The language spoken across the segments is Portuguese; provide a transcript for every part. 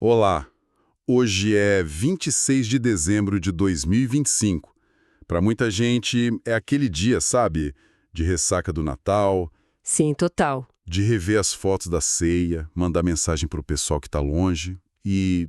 Olá, hoje é 26 de dezembro de 2025. Para muita gente é aquele dia, sabe? De ressaca do Natal, Sim, total. de rever as fotos da ceia, mandar mensagem para o pessoal que está longe. E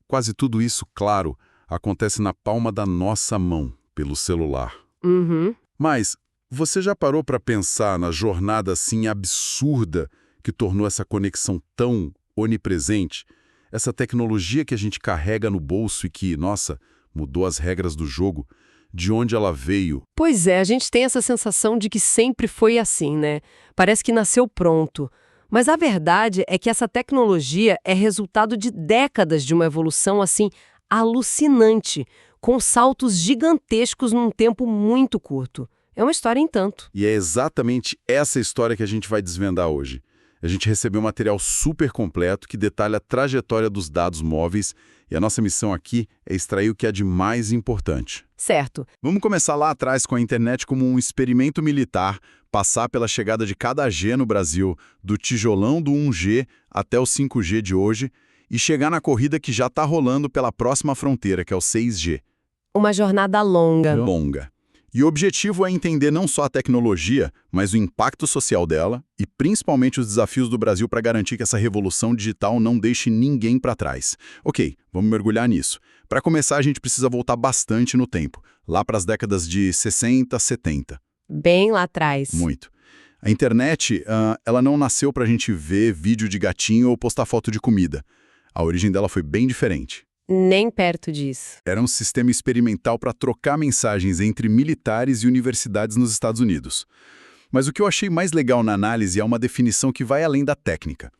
quase tudo isso, claro, acontece na palma da nossa mão, pelo celular. Uhum. Mas você já parou para pensar na jornada assim absurda que tornou essa conexão tão onipresente? Essa tecnologia que a gente carrega no bolso e que, nossa, mudou as regras do jogo, de onde ela veio. Pois é, a gente tem essa sensação de que sempre foi assim, né? Parece que nasceu pronto. Mas a verdade é que essa tecnologia é resultado de décadas de uma evolução assim alucinante, com saltos gigantescos num tempo muito curto. É uma história em tanto. E é exatamente essa história que a gente vai desvendar hoje. A gente recebeu um material super completo que detalha a trajetória dos dados móveis e a nossa missão aqui é extrair o que há de mais importante. Certo. Vamos começar lá atrás com a internet como um experimento militar, passar pela chegada de cada G no Brasil, do tijolão do 1G até o 5G de hoje, e chegar na corrida que já está rolando pela próxima fronteira, que é o 6G. Uma jornada longa. Longa. E o objetivo é entender não só a tecnologia, mas o impacto social dela e principalmente os desafios do Brasil para garantir que essa revolução digital não deixe ninguém para trás. Ok, vamos mergulhar nisso. Para começar, a gente precisa voltar bastante no tempo, lá para as décadas de 60, 70. Bem lá atrás. Muito. A internet, ela não nasceu para a gente ver vídeo de gatinho ou postar foto de comida. A origem dela foi bem diferente. Nem perto disso. Era um sistema experimental para trocar mensagens entre militares e universidades nos Estados Unidos. Mas o que eu achei mais legal na análise é uma definição que vai além da técnica.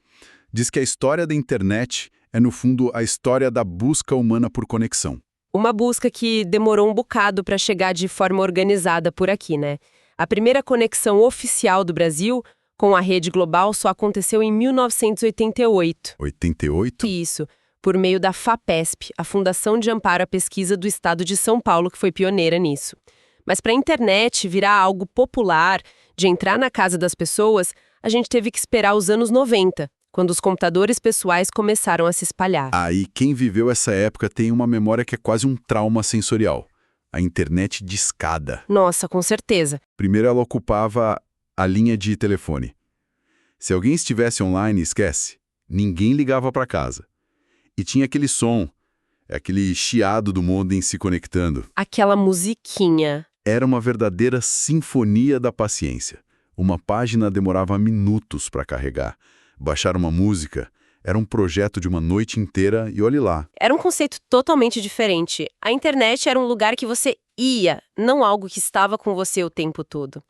Diz que a história da internet é, no fundo, a história da busca humana por conexão. Uma busca que demorou um bocado para chegar de forma organizada por aqui, né? A primeira conexão oficial do Brasil com a rede global só aconteceu em 1988. 88? Isso, por meio da FAPESP, a Fundação de Amparo à Pesquisa do Estado de São Paulo, que foi pioneira nisso. Mas para a internet virar algo popular, de entrar na casa das pessoas, a gente teve que esperar os anos 90, quando os computadores pessoais começaram a se espalhar. Aí quem viveu essa época tem uma memória que é quase um trauma sensorial. A internet discada. Nossa, com certeza. Primeiro ela ocupava a linha de telefone. Se alguém estivesse online, esquece. Ninguém ligava para casa. E tinha aquele som, aquele chiado do modem se conectando. Aquela musiquinha. Era uma verdadeira sinfonia da paciência. Uma página demorava minutos para carregar. Baixar uma música era um projeto de uma noite inteira e olhe lá. Era um conceito totalmente diferente. A internet era um lugar que você ia, não algo que estava com você o tempo todo.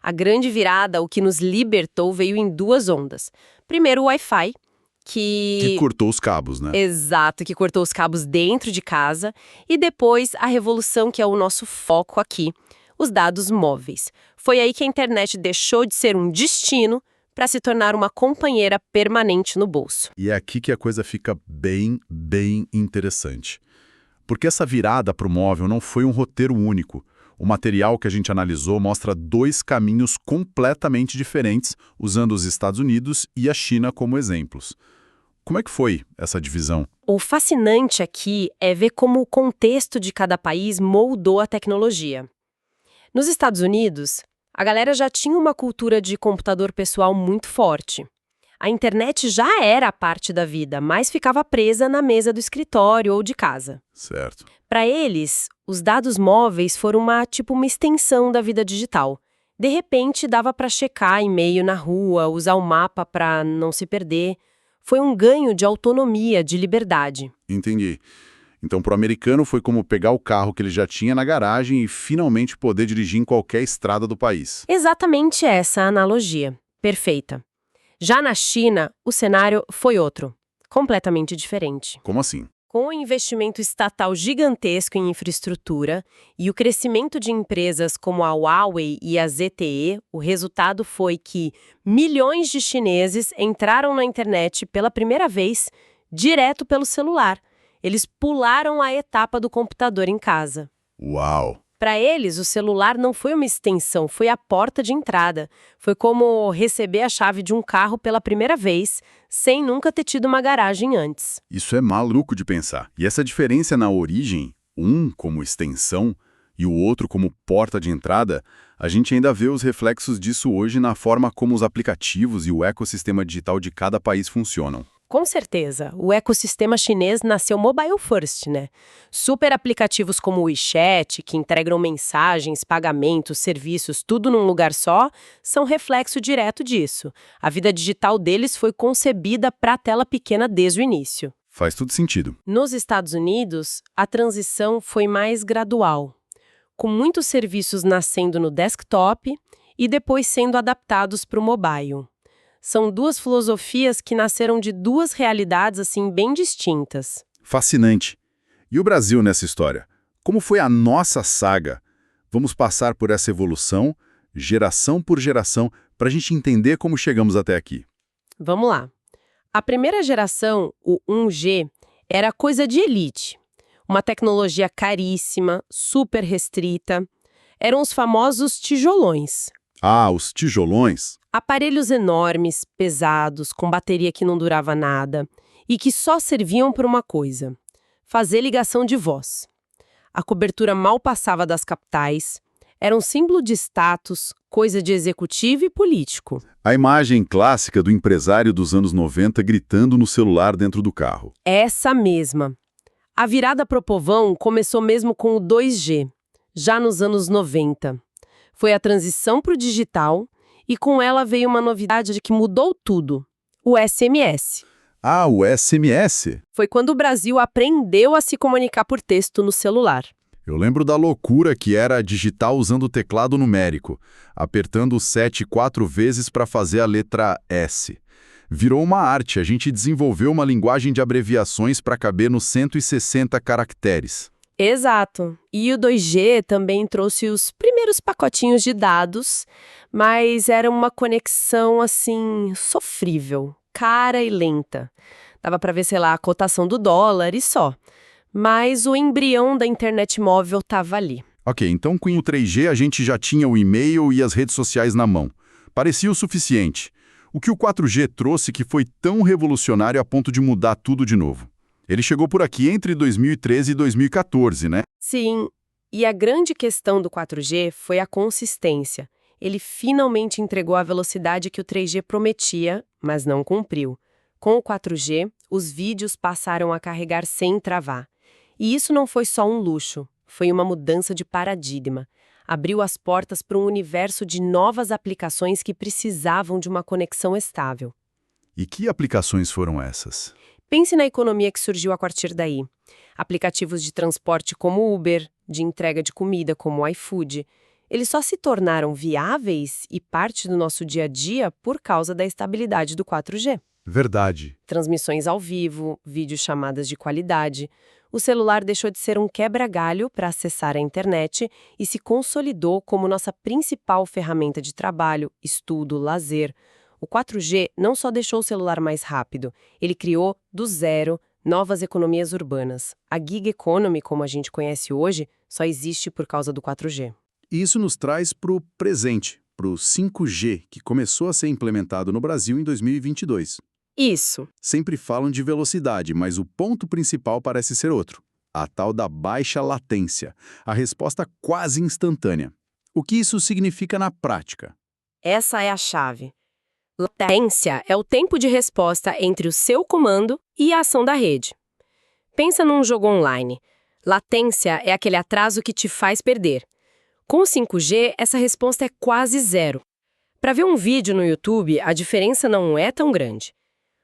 A grande virada, o que nos libertou, veio em duas ondas. Primeiro, o Wi-Fi, Que cortou os cabos, né? Exato, que cortou os cabos dentro de casa. E depois, a revolução que é o nosso foco aqui, os dados móveis. Foi aí que a internet deixou de ser um destino para se tornar uma companheira permanente no bolso. E é aqui que a coisa fica bem interessante. Porque essa virada para o móvel não foi um roteiro único. O material que a gente analisou mostra dois caminhos completamente diferentes, usando os Estados Unidos e a China como exemplos. Como é que foi essa divisão? O fascinante aqui é ver como o contexto de cada país moldou a tecnologia. Nos Estados Unidos, a galera já tinha uma cultura de computador pessoal muito forte. A internet já era parte da vida, mas ficava presa na mesa do escritório ou de casa. Certo. Para eles, os dados móveis foram uma extensão da vida digital. De repente, dava para checar e-mail na rua, usar o mapa para não se perder. Foi um ganho de autonomia, de liberdade. Entendi. Então, para o americano foi como pegar o carro que ele já tinha na garagem e finalmente poder dirigir em qualquer estrada do país. Exatamente essa a analogia. Perfeita. Já na China, o cenário foi outro, completamente diferente. Como assim? Com o investimento estatal gigantesco em infraestrutura e o crescimento de empresas como a Huawei e a ZTE, o resultado foi que milhões de chineses entraram na internet pela primeira vez direto pelo celular. Eles pularam a etapa do computador em casa. Uau! Para eles, o celular não foi uma extensão, foi a porta de entrada. Foi como receber a chave de um carro pela primeira vez, sem nunca ter tido uma garagem antes. Isso é maluco de pensar. E essa diferença na origem, um como extensão e o outro como porta de entrada, a gente ainda vê os reflexos disso hoje na forma como os aplicativos e o ecossistema digital de cada país funcionam. Com certeza, o ecossistema chinês nasceu mobile first, né? Super aplicativos como o WeChat, que integram mensagens, pagamentos, serviços, tudo num lugar só, são reflexo direto disso. A vida digital deles foi concebida para a tela pequena desde o início. Faz todo sentido. Nos Estados Unidos, a transição foi mais gradual, com muitos serviços nascendo no desktop e depois sendo adaptados para o mobile. São duas filosofias que nasceram de duas realidades, assim, bem distintas. Fascinante. E o Brasil nessa história? Como foi a nossa saga? Vamos passar por essa evolução, geração por geração, para a gente entender como chegamos até aqui. Vamos lá. A primeira geração, o 1G, era coisa de elite. Uma tecnologia caríssima, super restrita. Eram os famosos tijolões. Ah, os tijolões. Aparelhos enormes, pesados, com bateria que não durava nada e que só serviam para uma coisa: fazer ligação de voz. A cobertura mal passava das capitais, era um símbolo de status, coisa de executivo e político. A imagem clássica do empresário dos anos 90 gritando no celular dentro do carro. Essa mesma. A virada pro povão começou mesmo com o 2G, já nos anos 90. Foi a transição para o digital. E com ela veio uma novidade que mudou tudo: o SMS. Ah, o SMS? Foi quando o Brasil aprendeu a se comunicar por texto no celular. Eu lembro da loucura que era digitar usando o teclado numérico, apertando o 7 4 vezes para fazer a letra S. Virou uma arte, a gente desenvolveu uma linguagem de abreviações para caber nos 160 caracteres. Exato. E o 2G também trouxe os primeiros pacotinhos de dados, mas era uma conexão, assim, sofrível, cara e lenta. Dava para ver, sei lá, a cotação do dólar e só. Mas o embrião da internet móvel estava ali. Ok, então com o 3G a gente já tinha o e-mail e as redes sociais na mão. Parecia o suficiente. O que o 4G trouxe que foi tão revolucionário a ponto de mudar tudo de novo? Ele chegou por aqui entre 2013 e 2014, né? Sim, e a grande questão do 4G foi a consistência. Ele finalmente entregou a velocidade que o 3G prometia, mas não cumpriu. Com o 4G, os vídeos passaram a carregar sem travar. E isso não foi só um luxo, foi uma mudança de paradigma. Abriu as portas para um universo de novas aplicações que precisavam de uma conexão estável. E que aplicações foram essas? Pense na economia que surgiu a partir daí. Aplicativos de transporte como Uber, de entrega de comida como o iFood, eles só se tornaram viáveis e parte do nosso dia a dia por causa da estabilidade do 4G. Verdade. Transmissões ao vivo, videochamadas de qualidade. O celular deixou de ser um quebra-galho para acessar a internet e se consolidou como nossa principal ferramenta de trabalho, estudo, lazer. O 4G não só deixou o celular mais rápido, ele criou, do zero, novas economias urbanas. A gig economy, como a gente conhece hoje, só existe por causa do 4G. E isso nos traz para o presente, para o 5G, que começou a ser implementado no Brasil em 2022. Isso. Sempre falam de velocidade, mas o ponto principal parece ser outro. A tal da baixa latência, a resposta quase instantânea. O que isso significa na prática? Essa é a chave. Latência é o tempo de resposta entre o seu comando e a ação da rede. Pensa num jogo online. Latência é aquele atraso que te faz perder. Com o 5G, essa resposta é quase zero. Para ver um vídeo no YouTube, a diferença não é tão grande.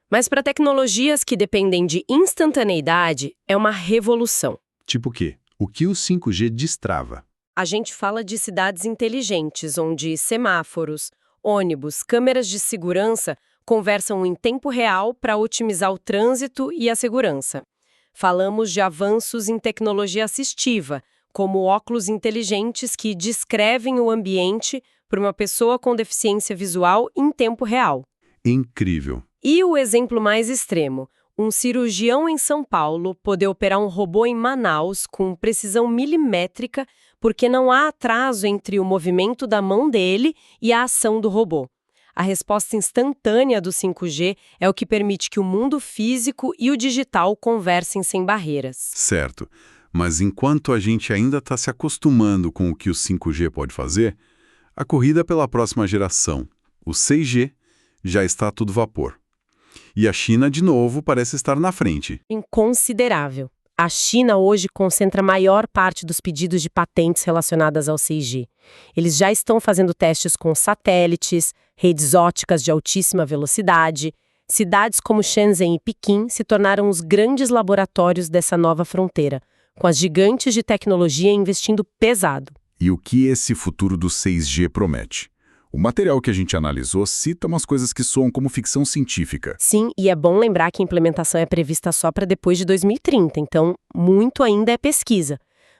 Mas para tecnologias que dependem de instantaneidade, é uma revolução. Tipo o quê? O que o 5G destrava? A gente fala de cidades inteligentes, onde semáforos, ônibus, câmeras de segurança conversam em tempo real para otimizar o trânsito e a segurança. Falamos de avanços em tecnologia assistiva, como óculos inteligentes que descrevem o ambiente para uma pessoa com deficiência visual em tempo real. Incrível. E o exemplo mais extremo, Um cirurgião em São Paulo poder operar um robô em Manaus com precisão milimétrica porque não há atraso entre o movimento da mão dele e a ação do robô. A resposta instantânea do 5G é o que permite que o mundo físico e o digital conversem sem barreiras. Certo. Mas enquanto a gente ainda está se acostumando com o que o 5G pode fazer, a corrida pela próxima geração, o 6G, já está a todo vapor. E a China, de novo, parece estar na frente. Inconsiderável. A China hoje concentra a maior parte dos pedidos de patentes relacionadas ao 6G. Eles já estão fazendo testes com satélites, redes óticas de altíssima velocidade. Cidades como Shenzhen e Pequim se tornaram os grandes laboratórios dessa nova fronteira, com as gigantes de tecnologia investindo pesado. E o que esse futuro do 6G promete? O material que a gente analisou cita umas coisas que soam como ficção científica. Sim, e é bom lembrar que a implementação é prevista só para depois de 2030, então muito ainda é pesquisa.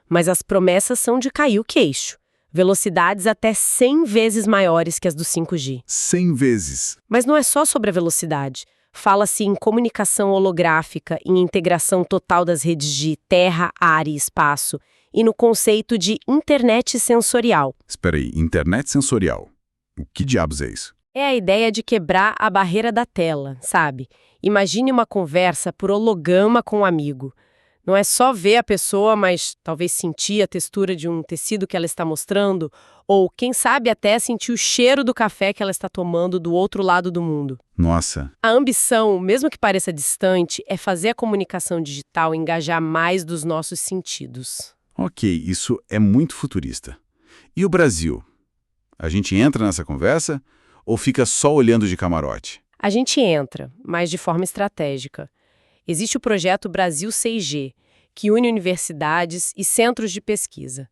Mas as promessas são de cair o queixo. Velocidades até 100 vezes maiores que as do 5G. 100 vezes. Mas não é só sobre a velocidade. Fala-se em comunicação holográfica, em integração total das redes de terra, ar e espaço, e no conceito de internet sensorial. Espera aí, internet sensorial. O que diabos é isso? É a ideia de quebrar a barreira da tela, sabe? Imagine uma conversa por holograma com um amigo. Não é só ver a pessoa, mas talvez sentir a textura de um tecido que ela está mostrando, ou, quem sabe, até sentir o cheiro do café que ela está tomando do outro lado do mundo. Nossa. A ambição, mesmo que pareça distante, é fazer a comunicação digital engajar mais dos nossos sentidos. Ok, isso é muito futurista. E o Brasil? A gente entra nessa conversa ou fica só olhando de camarote? A gente entra, mas de forma estratégica. Existe o projeto Brasil 6G, que une universidades e centros de pesquisa.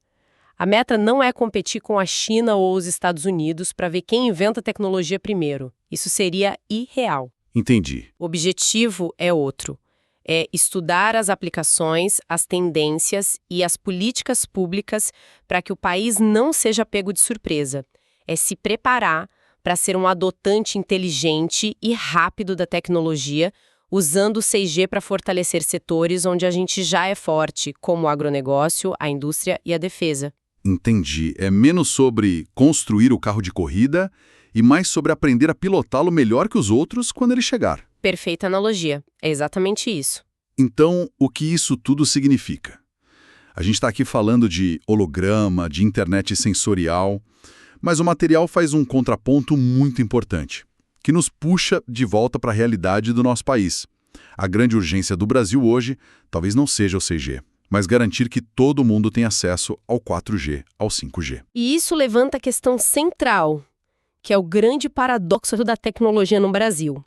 A meta não é competir com a China ou os Estados Unidos para ver quem inventa a tecnologia primeiro. Isso seria irreal. Entendi. O objetivo é outro. É estudar as aplicações, as tendências e as políticas públicas para que o país não seja pego de surpresa. É se preparar para ser um adotante inteligente e rápido da tecnologia, usando o 6G para fortalecer setores onde a gente já é forte, como o agronegócio, a indústria e a defesa. Entendi. É menos sobre construir o carro de corrida e mais sobre aprender a pilotá-lo melhor que os outros quando ele chegar. Perfeita analogia. É exatamente isso. Então, o que isso tudo significa? A gente está aqui falando de holograma, de internet sensorial, mas o material faz um contraponto muito importante, que nos puxa de volta para a realidade do nosso país. A grande urgência do Brasil hoje talvez não seja o 6G, mas garantir que todo mundo tenha acesso ao 4G, ao 5G. E isso levanta a questão central, que é o grande paradoxo da tecnologia no Brasil.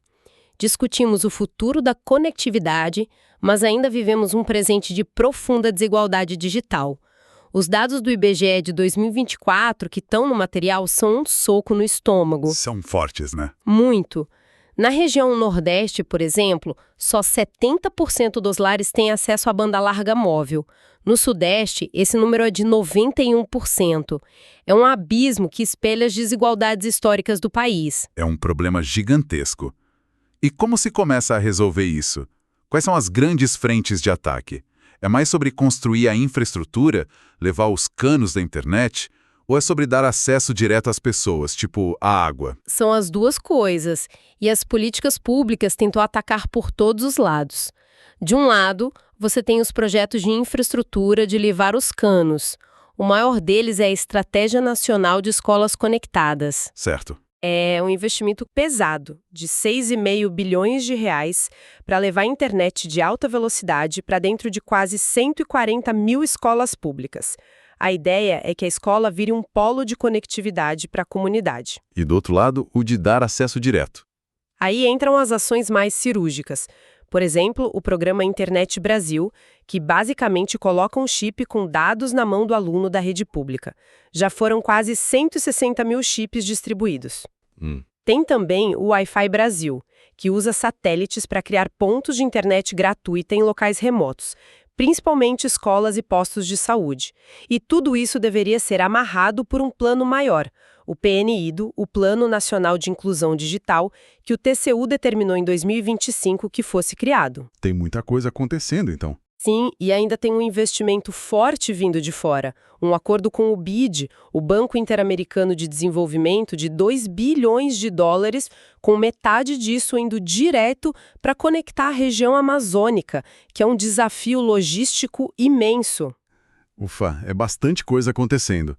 Discutimos o futuro da conectividade, mas ainda vivemos um presente de profunda desigualdade digital. Os dados do IBGE de 2024 que estão no material são um soco no estômago. São fortes, né? Muito. Na região Nordeste, por exemplo, só 70% dos lares têm acesso à banda larga móvel. No Sudeste, esse número é de 91%. É um abismo que espelha as desigualdades históricas do país. É um problema gigantesco. E como se começa a resolver isso? Quais são as grandes frentes de ataque? É mais sobre construir a infraestrutura, levar os canos da internet, ou é sobre dar acesso direto às pessoas, tipo a água? São as duas coisas, e as políticas públicas tentam atacar por todos os lados. De um lado, você tem os projetos de infraestrutura de levar os canos. O maior deles é a Estratégia Nacional de Escolas Conectadas. Certo. É um investimento pesado, de 6,5 bilhões de reais, para levar a internet de alta velocidade para dentro de quase 140 mil escolas públicas. A ideia é que a escola vire um polo de conectividade para a comunidade. E do outro lado, o de dar acesso direto. Aí entram as ações mais cirúrgicas. Por exemplo, o programa Internet Brasil, que basicamente coloca um chip com dados na mão do aluno da rede pública. Já foram quase 160 mil chips distribuídos. Tem também o Wi-Fi Brasil, que usa satélites para criar pontos de internet gratuita em locais remotos, principalmente escolas e postos de saúde. E tudo isso deveria ser amarrado por um plano maior, o PNIDO, o Plano Nacional de Inclusão Digital, que o TCU determinou em 2025 que fosse criado. Tem muita coisa acontecendo, então. Sim, e ainda tem um investimento forte vindo de fora. Um acordo com o BID, o Banco Interamericano de Desenvolvimento, de 2 bilhões de dólares, com metade disso indo direto para conectar a região amazônica, que é um desafio logístico imenso. Ufa, é bastante coisa acontecendo.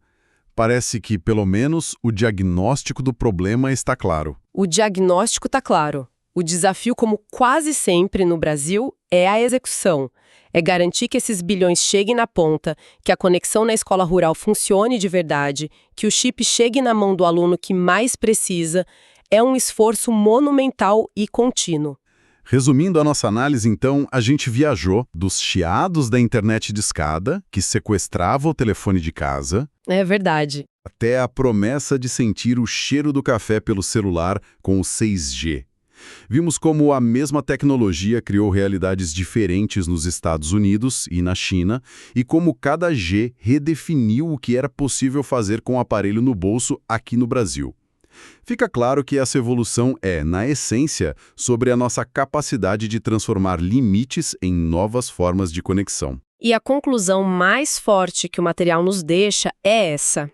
Parece que, pelo menos, o diagnóstico do problema está claro. O diagnóstico está claro. O desafio, como quase sempre no Brasil, é a execução. É garantir que esses bilhões cheguem na ponta, que a conexão na escola rural funcione de verdade, que o chip chegue na mão do aluno que mais precisa. É um esforço monumental e contínuo. Resumindo a nossa análise, então, a gente viajou dos chiados da internet discada, que sequestrava o telefone de casa, É verdade. até a promessa de sentir o cheiro do café pelo celular com o 6G. Vimos como a mesma tecnologia criou realidades diferentes nos Estados Unidos e na China, e como cada G redefiniu o que era possível fazer com o aparelho no bolso aqui no Brasil. Fica claro que essa evolução é, na essência, sobre a nossa capacidade de transformar limites em novas formas de conexão. E a conclusão mais forte que o material nos deixa é essa.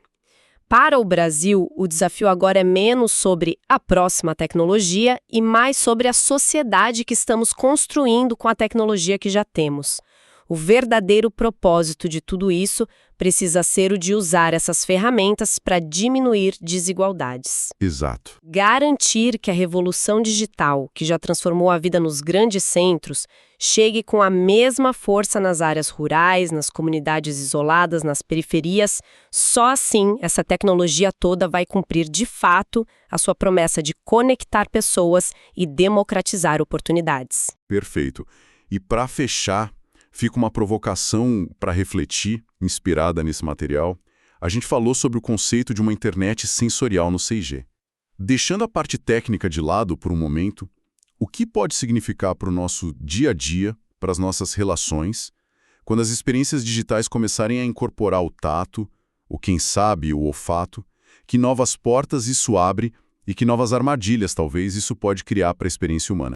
Para o Brasil, o desafio agora é menos sobre a próxima tecnologia e mais sobre a sociedade que estamos construindo com a tecnologia que já temos. O verdadeiro propósito de tudo isso precisa ser o de usar essas ferramentas para diminuir desigualdades. Exato. Garantir que a revolução digital, que já transformou a vida nos grandes centros, chegue com a mesma força nas áreas rurais, nas comunidades isoladas, nas periferias. Só assim essa tecnologia toda vai cumprir de fato a sua promessa de conectar pessoas e democratizar oportunidades. Perfeito. E para fechar, fica uma provocação para refletir, inspirada nesse material. A gente falou sobre o conceito de uma internet sensorial no 6G. Deixando a parte técnica de lado por um momento, o que pode significar para o nosso dia a dia, para as nossas relações, quando as experiências digitais começarem a incorporar o tato, ou quem sabe o olfato, que novas portas isso abre e que novas armadilhas talvez isso pode criar para a experiência humana?